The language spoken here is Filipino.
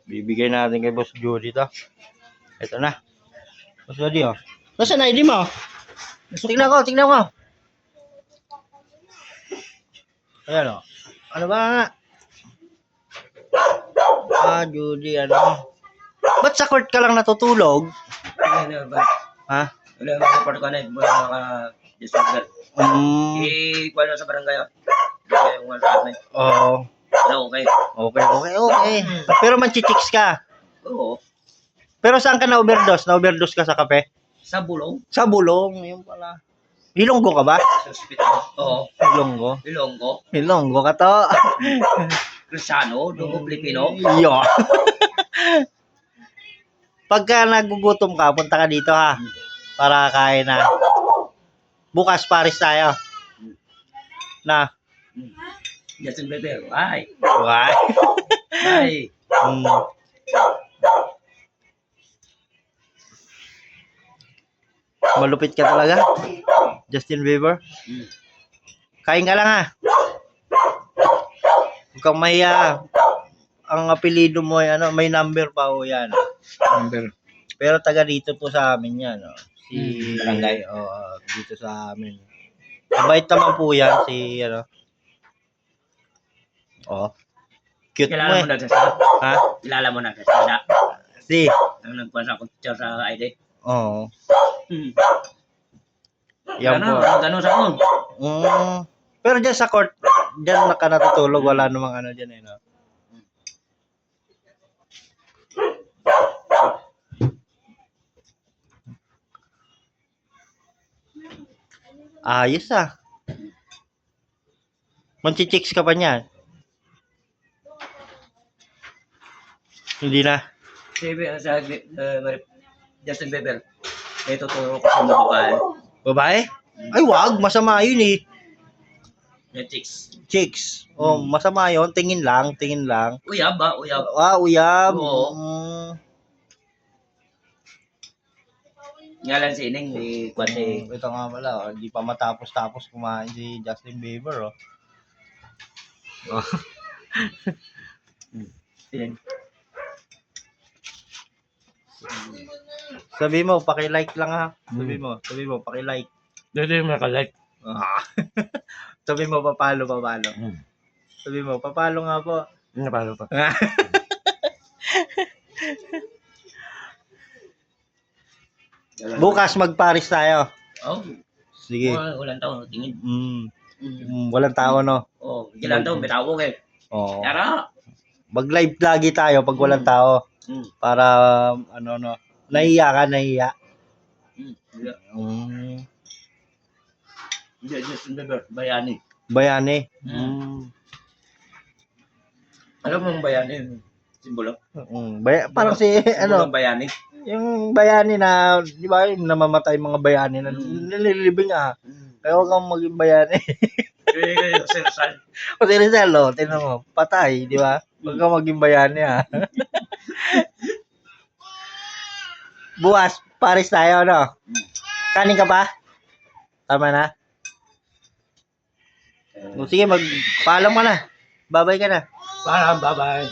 Bibigay natin kay Boss Jody to. Ito na. Boss Jody, oh. Nasaan na ID mo? Tingnan ko, tingnan ko. Ayan, oh. Ano ba? Jody, ano? Ba't sa court ka lang natutulog? Ha? Wala nga sa Portugal, maka-disorder. Kuha sa barangay. Kaya yung mga sa akin. Oo. Okay. Okay. Pero manchichicks ka. Oo. Pero saan ka na-overdose? Na-overdose ka sa kape? Sa bulong. Sa bulong. Yun pala. Ilonggo ka ba? Sa hospital. Oo. Ilonggo? Ilonggo. Ilonggo ka to. Kristiyano, dugo Pilipino. Yo. Pagka nagugutom ka, punta ka dito ha. Para kain na. Bukas Paris tayo. Na. Justin Bieber. Bye. Why? Bye. Malupit ka talaga. Justin Bieber. Kain ka lang ha. Huwag kang mahiya. Ang apelido mo ay ano, may number pa o yan. Number. Pero taga dito po sa amin yan. Oh. Si barangay. Dito sa amin. Mabait naman po yan si ano. Oh. Cute Kilala mo mo eh. na sa Ha? Kilala mo na sa Si. ang nagkuha sa picture sa ID. Oo. Yan po. Gano'n sa akin. Pero dyan sa court, dyan ka natutulog, wala namang ano dyan eh. No? Ayos ah. Manchichicks ka pa niyan? Hindi na. Sa Justin Bieber. May tuturo ko sa mga babae. Babae? Ay wag, masama yun eh. Chicks. Chicks. Oh, masama yun. Tingin lang. Uyab ba? Uyab. Uyab. Oo. Ngalan si Ining, di kwante. Ito nga pala, hindi pa matapos kumain si Justin Bieber, oh. Sabi mo, paki-like lang ha. Sabi mo, paki-like. Dito yung maka-like. Sabi mo, papalo. Sabi mo, papalo nga po. Napalo pa. Bukas mag-Paris tayo. Oh. Sige. Walang tao, tingin. Walang tao, no? Oh, ilang tao, may tao eh. Oo. Tara. Mag-live lagi tayo pag walang tao. Para, nahiya ka. Hindi, Justin Bieber, bayani. Bayani. Alam mo ang bayani, simbolo? Parang si, Simbolo ang bayani. yung bayani na, di ba, yung namamatay mga bayani na nililibing Kaya huwag kang maging bayani. Kaya si Rizal. O si Rizal, tingnan mo, patay, di ba? Huwag kang maging bayani Bukas, Paris tayo, no? Kanin ka pa? Tama na? Sige, paalam ka na. Babay ka na. Bye-bye.